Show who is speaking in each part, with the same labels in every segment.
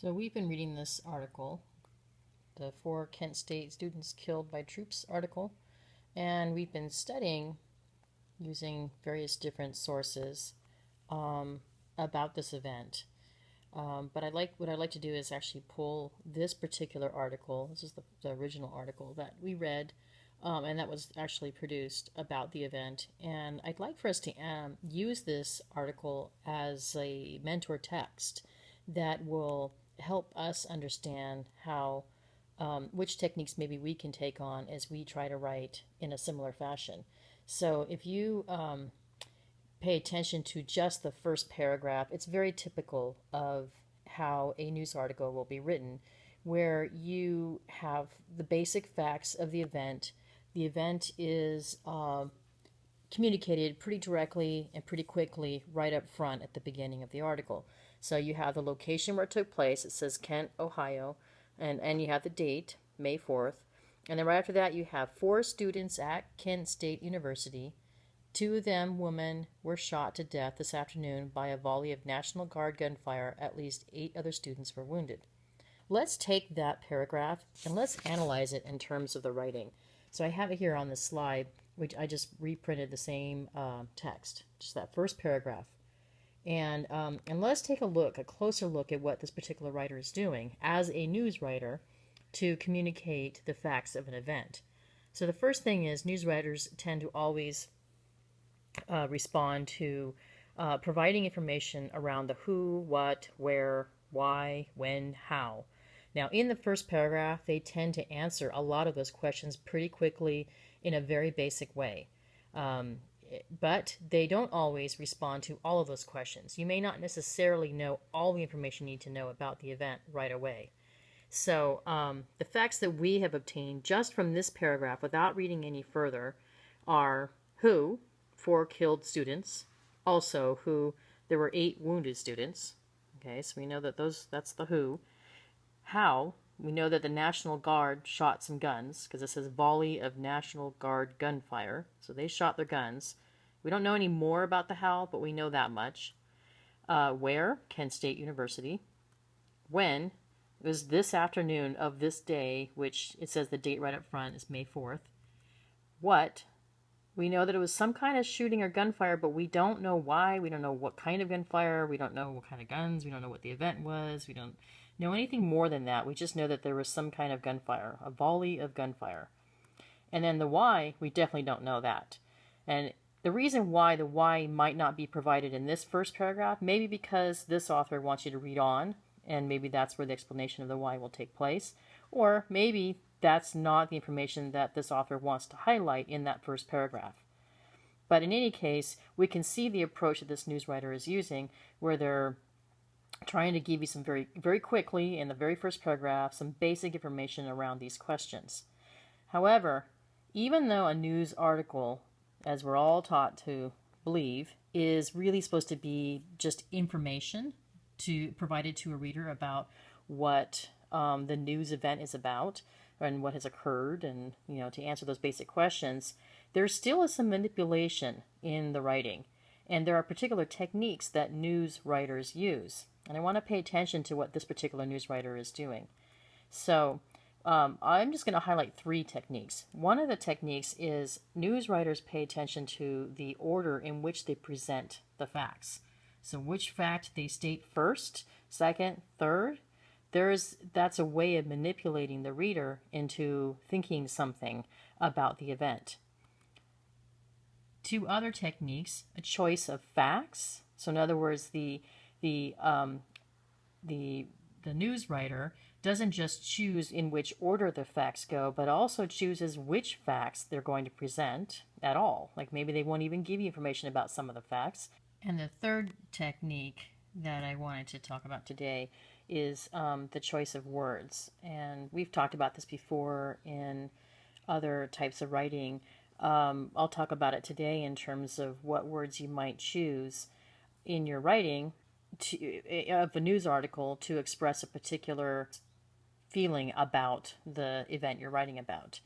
Speaker 1: So we've been reading this article, the 4 Kent State students killed by troops article, and we've been studying using various different sources about this event. But what I'd like to do is actually pull this particular article. This is the original article that we read, and that was actually produced about the event. And I'd like for us to use this article as a mentor text that will help us understand how which techniques maybe we can take on as we try to write in a similar fashion. So if you pay attention to just the first paragraph, it's very typical of how a news article will be written, where you have the basic facts of the event. The event is communicated pretty directly and pretty quickly right up front at the beginning of the article. So you have the location where it took place. It says Kent, Ohio, and you have the date, May 4th. And then right after that, you have 4 students at Kent State University. 2 of them, women, were shot to death this afternoon by a volley of National Guard gunfire. At least 8 other students were wounded. Let's take that paragraph and let's analyze it in terms of the writing. So I have it here on the slide, which I just reprinted the same text, just that first paragraph. And let's take a closer look at what this particular writer is doing as a news writer to communicate the facts of an event. So the first thing is news writers tend to always respond to providing information around the who, what, where, why, when, how. Now, in the first paragraph, they tend to answer a lot of those questions pretty quickly in a very basic way. But they don't always respond to all of those questions. You may not necessarily know all the information you need to know about the event right away. So the facts that we have obtained just from this paragraph, without reading any further, are who, 4 killed students, also who, there were 8 wounded students. Okay, so we know that that's the who. How, we know that the National Guard shot some guns, because it says volley of National Guard gunfire. So they shot their guns. We don't know any more about the how, but we know that much. Where? Kent State University. When? It was this afternoon of this day, which it says the date right up front is May 4th. What? We know that it was some kind of shooting or gunfire, but we don't know why. We don't know what kind of gunfire. We don't know what kind of guns. We don't know what the event was. We don't know anything more than that. We just know that there was some kind of gunfire, a volley of gunfire. And then the why, we definitely don't know that. And the reason why the why might not be provided in this first paragraph, maybe because this author wants you to read on, and maybe that's where the explanation of the why will take place. Or maybe that's not the information that this author wants to highlight in that first paragraph. But in any case, we can see the approach that this news writer is using, where they're trying to give you some very quickly in the very first paragraph some basic information around these questions. However, even though a news article, as we're all taught to believe, is really supposed to be just information provided to a reader about what the news event is about and what has occurred, and to answer those basic questions, there still is some manipulation in the writing, and there are particular techniques that news writers use. And I want to pay attention to what this particular news writer is doing. So I'm just going to highlight 3 techniques. One of the techniques is news writers pay attention to the order in which they present the facts. So which fact they state first, second, third. That's a way of manipulating the reader into thinking something about the event. 2 other techniques: a choice of facts. So in other words, the news writer doesn't just choose in which order the facts go, but also chooses which facts they're going to present at all. Like maybe they won't even give you information about some of the facts. And the third technique that I wanted to talk about today is the choice of words. And we've talked about this before in other types of writing. I'll talk about it today in terms of what words you might choose in your writing of a news article to express a particular feeling about the event you're writing about.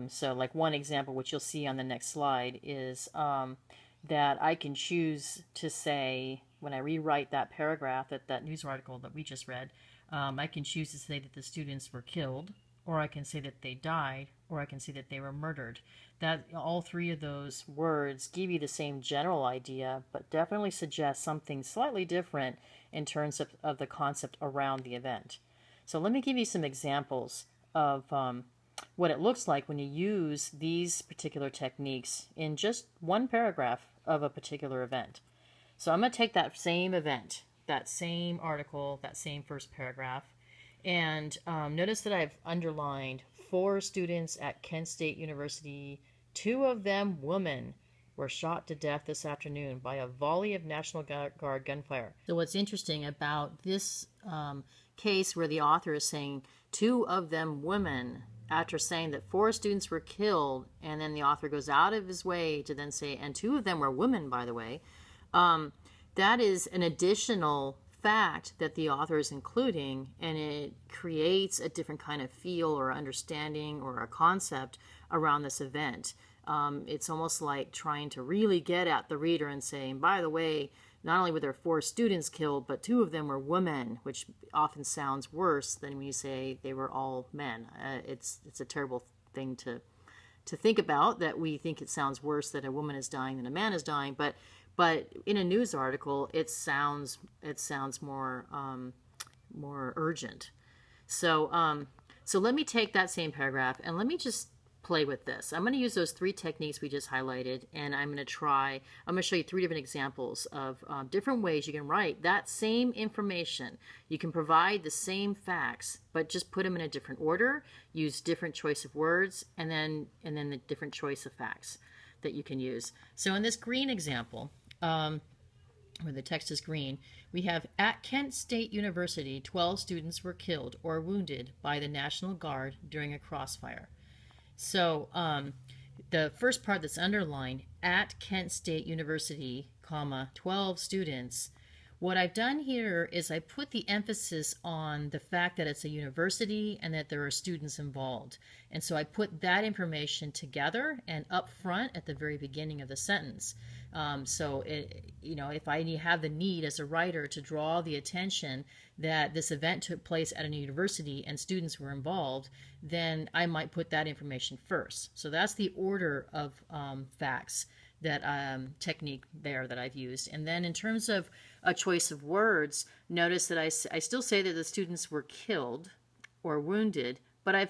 Speaker 1: So like one example, which you'll see on the next slide, is that I can choose to say when I rewrite that paragraph, that news article that we just read, I can choose to say that the students were killed, or I can say that they died, or I can say that they were murdered. That all three of those words give you the same general idea, but definitely suggest something slightly different in terms of the concept around the event. So let me give you some examples of what it looks like when you use these particular techniques in just one paragraph of a particular event. So I'm going to take that same event, that same article, that same first paragraph, and notice that I've underlined 4 students at Kent State University, 2 of them women, were shot to death this afternoon by a volley of National Guard gunfire. So what's interesting about this case where the author is saying 2 of them women, after saying that 4 students were killed, and then the author goes out of his way to then say, and 2 of them were women, by the way, that is an additional fact that the author is including, and it creates a different kind of feel or understanding or a concept around this event. It's almost like trying to really get at the reader and saying, by the way, not only were there 4 students killed, but 2 of them were women, which often sounds worse than when you say they were all men. It's a terrible thing to think about, that we think it sounds worse that a woman is dying than a man is dying, but in a news article, it sounds more more urgent. So let me take that same paragraph and let me just play with this. I'm going to use those 3 techniques we just highlighted, and I'm going to show you 3 different examples of different ways you can write that same information. You can provide the same facts, but just put them in a different order, use different choice of words, and then the different choice of facts that you can use. So in this green example, where the text is green, we have, at Kent State University, 12 students were killed or wounded by the National Guard during a crossfire. So the first part that's underlined, at Kent State University, comma, 12 students, what I've done here is I put the emphasis on the fact that it's a university and that there are students involved. And so I put that information together and up front at the very beginning of the sentence. If I have the need as a writer to draw the attention that this event took place at a university and students were involved, then I might put that information first. So that's the order of facts, that technique there that I've used. And then in terms of a choice of words, notice that I still say that the students were killed or wounded, but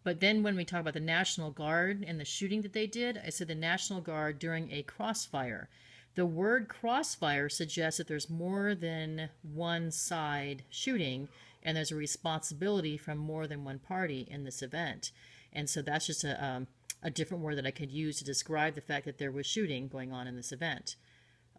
Speaker 1: but then when we talk about the National Guard and the shooting that they did, I said the National Guard during a crossfire. The word crossfire suggests that there's more than one side shooting, and there's a responsibility from more than one party in this event. And so that's just a different word that I could use to describe the fact that there was shooting going on in this event.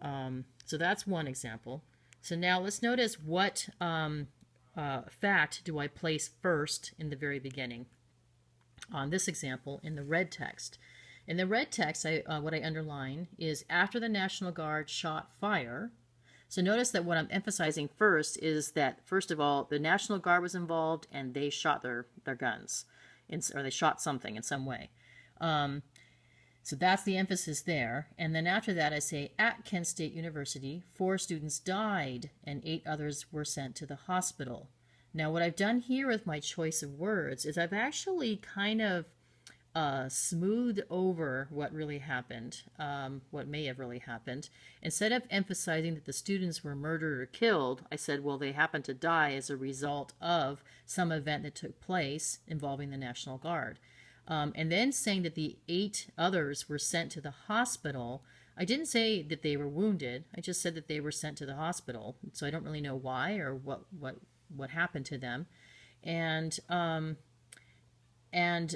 Speaker 1: So that's one example. So now let's notice what fact do I place first in the very beginning. On this example, in the red text. In the red text, what I underline is, after the National Guard shot fire. So notice that what I'm emphasizing first is that, first of all, the National Guard was involved and they shot their guns, or they shot something in some way. So that's the emphasis there. And then after that, I say, at Kent State University, 4 students died and 8 others were sent to the hospital. Now, what I've done here with my choice of words is I've actually kind of smoothed over what really happened, what may have really happened. Instead of emphasizing that the students were murdered or killed, I said, well, they happened to die as a result of some event that took place involving the National Guard. And then saying that the 8 others were sent to the hospital. I didn't say that they were wounded. I just said that they were sent to the hospital. So I don't really know why or what happened to them. And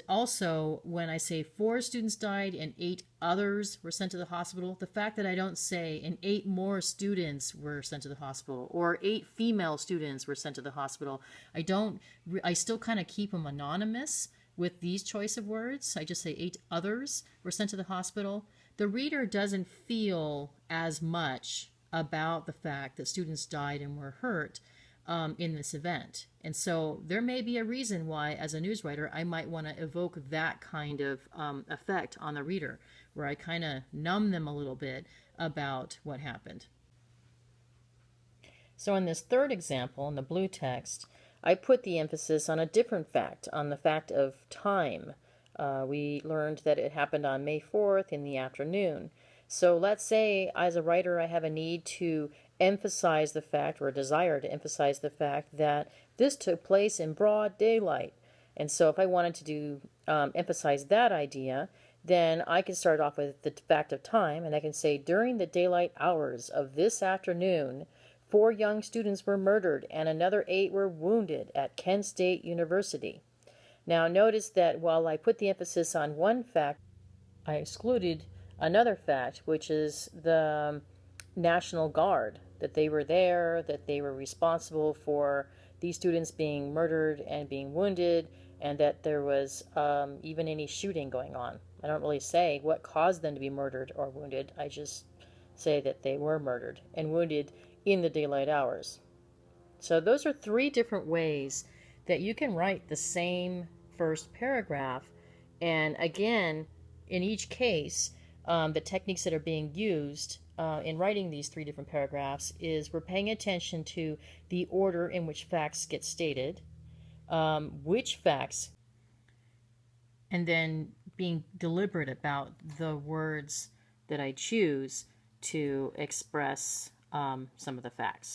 Speaker 1: also, when I say 4 students died and 8 others were sent to the hospital, the fact that I don't say and 8 more students were sent to the hospital or 8 female students were sent to the hospital, I still kind of keep them anonymous with these choice of words. I just say 8 others were sent to the hospital. The reader doesn't feel as much about the fact that students died and were hurt in this event. And so there may be a reason why, as a news writer, I might want to evoke that kind of effect on the reader, where I kind of numb them a little bit about what happened. So in this third example, in the blue text, I put the emphasis on a different fact, on the fact of time. We learned that it happened on May 4th in the afternoon. So let's say, as a writer, I have a need to emphasize the fact, or a desire to emphasize the fact, that this took place in broad daylight. And so if I wanted to emphasize that idea, then I can start off with the fact of time, and I can say, during the daylight hours of this afternoon, 4 young students were murdered and another 8 were wounded at Kent State University. Now notice that while I put the emphasis on one fact, I excluded another fact, which is the National Guard, that they were there, that they were responsible for these students being murdered and being wounded, and that there was even any shooting going on. I don't really say what caused them to be murdered or wounded. I just say that they were murdered and wounded in the daylight hours. So those are 3 different ways that you can write the same first paragraph. And again, in each case, the techniques that are being used in writing these 3 different paragraphs is we're paying attention to the order in which facts get stated, which facts, and then being deliberate about the words that I choose to express some of the facts.